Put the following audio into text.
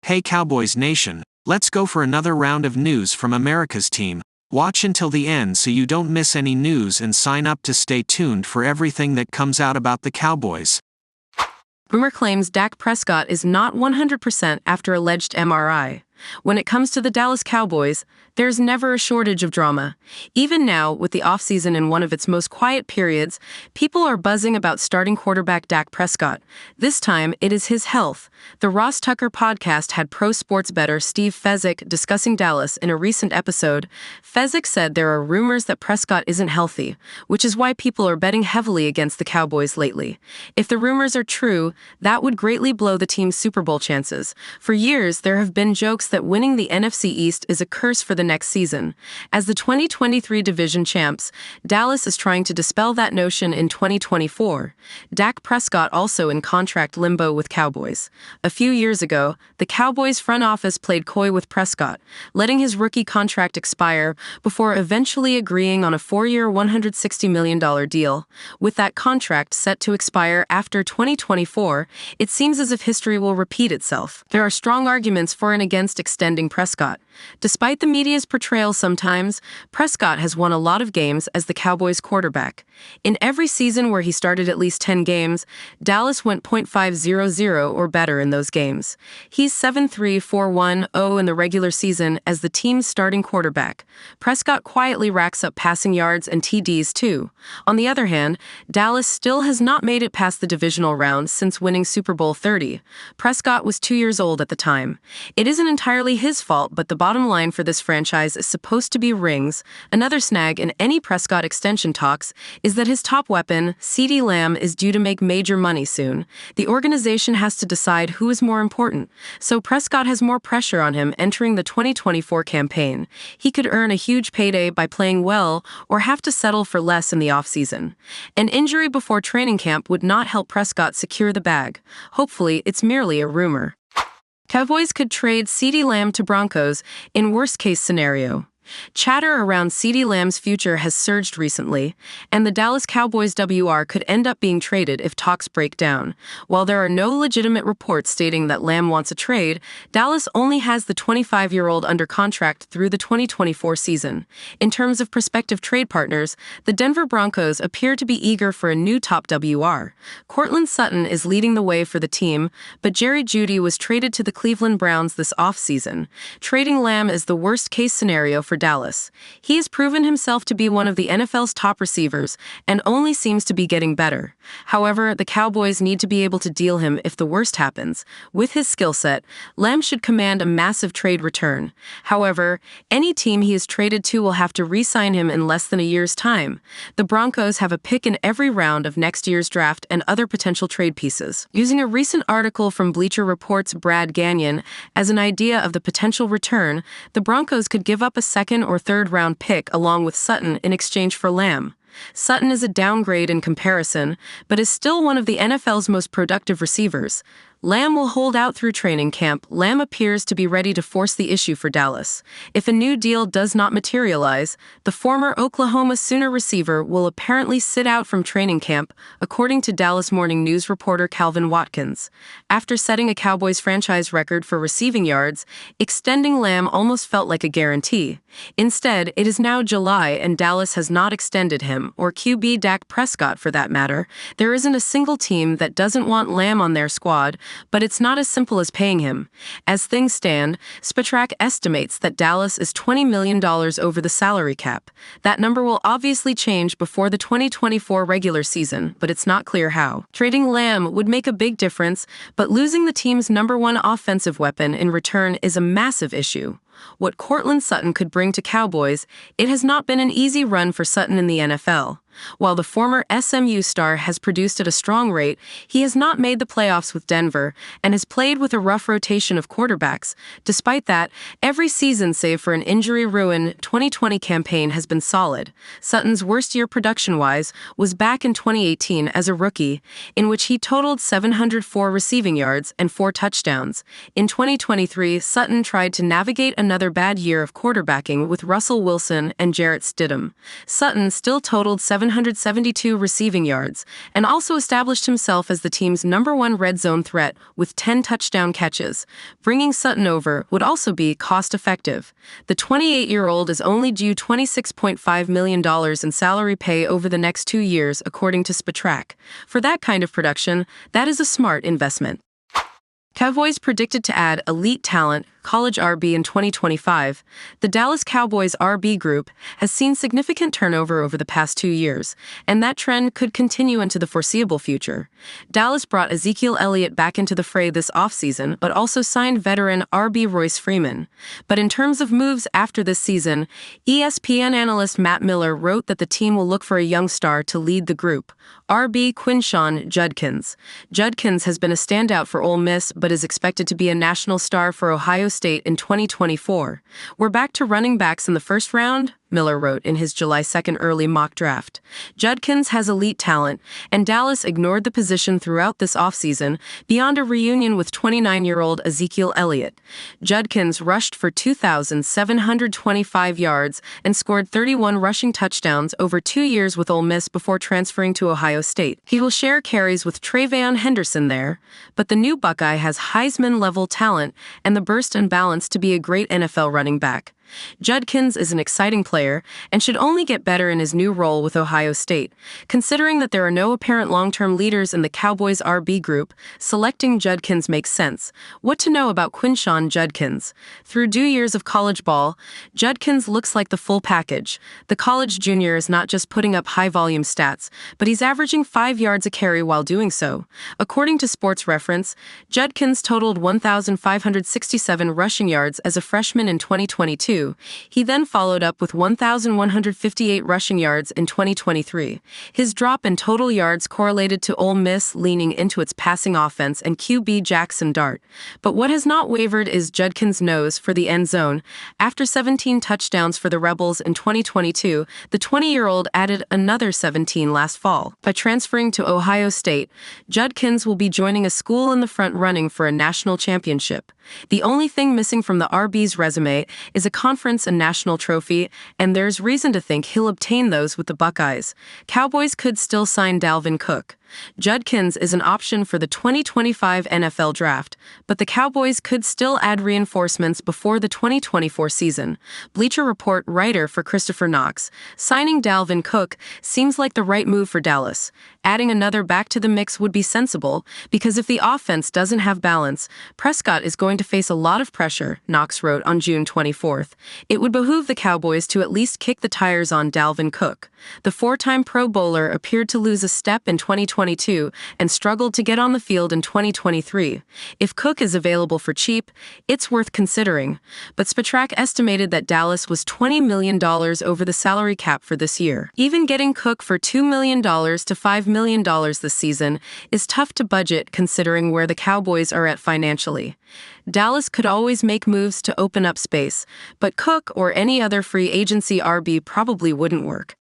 Hey Cowboys Nation, let's go for another round of news from America's team. Watch until the end so you don't miss any news and sign up to stay tuned for everything that comes out about the Cowboys. Rumor claims Dak Prescott is not 100% after alleged MRI. When it comes to the Dallas Cowboys, there's never a shortage of drama. Even now, with the offseason in one of its most quiet periods, people are buzzing about starting quarterback Dak Prescott. This time, it is his health. The Ross Tucker podcast had pro sports bettor Steve Fezzik discussing Dallas in a recent episode. Fezzik said there are rumors that Prescott isn't healthy, which is why people are betting heavily against the Cowboys lately. If the rumors are true, that would greatly blow the team's Super Bowl chances. For years, there have been jokes that winning the NFC East is a curse for the next season. As the 2023 division champs, Dallas is trying to dispel that notion in 2024. Dak Prescott also in contract limbo with Cowboys. A few years ago, the Cowboys front office played coy with Prescott, letting his rookie contract expire before eventually agreeing on a 4-year, $160 million deal. With that contract set to expire after 2024, it seems as if history will repeat itself. There are strong arguments for and against extending Prescott. Despite the media's portrayal sometimes, Prescott has won a lot of games as the Cowboys quarterback. In every season where he started at least 10 games, Dallas went .500 or better in those games. He's 7-3-4-1-0 in the regular season as the team's starting quarterback. Prescott quietly racks up passing yards and TDs too. On the other hand, Dallas still has not made it past the divisional round since winning Super Bowl 30. Prescott was 2 years old at the time. It isn't entirely his fault, but the bottom line for this franchise is supposed to be rings. Another snag in any Prescott extension talks is that his top weapon, Ceedee Lamb, is due to make major money soon. The organization has to decide who is more important, so Prescott has more pressure on him entering the 2024 campaign. He could earn a huge payday by playing well or have to settle for less in the offseason. An injury before training camp would not help Prescott secure the bag. Hopefully, it's merely a rumor. Cowboys could trade Ceedee Lamb to Broncos in worst-case scenario. Chatter around Ceedee Lamb's future has surged recently, and the Dallas Cowboys WR could end up being traded if talks break down. While there are no legitimate reports stating that Lamb wants a trade, Dallas only has the 25-year-old under contract through the 2024 season. In terms of prospective trade partners, the Denver Broncos appear to be eager for a new top WR. Courtland Sutton is leading the way for the team, but Jerry Jeudy was traded to the Cleveland Browns this offseason. Trading Lamb is the worst-case scenario for Dallas. He has proven himself to be one of the NFL's top receivers and only seems to be getting better. However, the Cowboys need to be able to deal him if the worst happens. With his skill set, Lamb should command a massive trade return. However, any team he is traded to will have to re-sign him in less than a year's time. The Broncos have a pick in every round of next year's draft and other potential trade pieces. Using a recent article from Bleacher Report's Brad Gagnon as an idea of the potential return, the Broncos could give up a second or third round pick along with Sutton in exchange for Lamb. Sutton is a downgrade in comparison, but is still one of the NFL's most productive receivers. Lamb will hold out through training camp. Lamb appears to be ready to force the issue for Dallas. If a new deal does not materialize, the former Oklahoma Sooner receiver will apparently sit out from training camp, according to Dallas Morning News reporter Calvin Watkins. After setting a Cowboys franchise record for receiving yards, extending Lamb almost felt like a guarantee. Instead, it is now July and Dallas has not extended him, or QB Dak Prescott for that matter. There isn't a single team that doesn't want Lamb on their squad, but it's not as simple as paying him. As things stand, Spotrac estimates that Dallas is $20 million over the salary cap. That number will obviously change before the 2024 regular season, but it's not clear how. Trading Lamb would make a big difference, but losing the team's number one offensive weapon in return is a massive issue. What Courtland Sutton could bring to Cowboys, it has not been an easy run for Sutton in the NFL. While the former SMU star has produced at a strong rate, he has not made the playoffs with Denver and has played with a rough rotation of quarterbacks. Despite that, every season save for an injury-ruined 2020 campaign has been solid. Sutton's worst year production-wise was back in 2018 as a rookie, in which he totaled 704 receiving yards and 4 touchdowns. In 2023, Sutton tried to navigate another bad year of quarterbacking with Russell Wilson and Jarrett Stidham. Sutton still totaled 7 772 receiving yards, and also established himself as the team's #1 red zone threat with 10 touchdown catches. Bringing Sutton over would also be cost-effective. The 28-year-old is only due $26.5 million in salary pay over the next 2 years, according to Spotrac. For that kind of production, that is a smart investment. Cowboys predicted to add elite talent, college RB in 2025. The Dallas Cowboys RB group has seen significant turnover over the past 2 years, and that trend could continue into the foreseeable future. Dallas brought Ezekiel Elliott back into the fray this offseason, but also signed veteran RB Royce Freeman. But in terms of moves after this season, ESPN analyst Matt Miller wrote that the team will look for a young star to lead the group, RB Quinshon Judkins. Judkins has been a standout for Ole Miss, but is expected to be a national star for Ohio State in 2024. We're back to running backs in the first round, Miller wrote in his July 2nd early mock draft. Judkins has elite talent, and Dallas ignored the position throughout this offseason beyond a reunion with 29-year-old Ezekiel Elliott. Judkins rushed for 2,725 yards and scored 31 rushing touchdowns over 2 years with Ole Miss before transferring to Ohio State. He will share carries with Travion Henderson there, but the new Buckeye has Heisman-level talent and the burst and balance to be a great NFL running back. Judkins is an exciting player and should only get better in his new role with Ohio State. Considering that there are no apparent long-term leaders in the Cowboys RB group, selecting Judkins makes sense. What to know about Quinshon Judkins? Through 2 years of college ball, Judkins looks like the full package. The college junior is not just putting up high-volume stats, but he's averaging 5 yards a carry while doing so. According to Sports Reference, Judkins totaled 1,567 rushing yards as a freshman in 2022. He then followed up with 1,158 rushing yards in 2023. His drop in total yards correlated to Ole Miss leaning into its passing offense and QB Jackson Dart. But what has not wavered is Judkins' nose for the end zone. After 17 touchdowns for the Rebels in 2022, the 20-year-old added another 17 last fall. By transferring to Ohio State, Judkins will be joining a school in the front running for a national championship. The only thing missing from the RB's resume is a conference and national trophy, and there's reason to think he'll obtain those with the Buckeyes. Cowboys could still sign Dalvin Cook. Judkins is an option for the 2025 NFL Draft, but the Cowboys could still add reinforcements before the 2024 season. Bleacher Report writer for Christopher Knox, signing Dalvin Cook seems like the right move for Dallas. Adding another back to the mix would be sensible, because if the offense doesn't have balance, Prescott is going to face a lot of pressure, Knox wrote on June 24th. It would behoove the Cowboys to at least kick the tires on Dalvin Cook. The 4-time Pro Bowler appeared to lose a step in 2022 and struggled to get on the field in 2023. If Cook is available for cheap, it's worth considering. But Spotrac estimated that Dallas was $20 million over the salary cap for this year. Even getting Cook for $2 million to $5 million this season is tough to budget considering where the Cowboys are at financially. Dallas could always make moves to open up space, but Cook or any other free agency RB probably wouldn't work.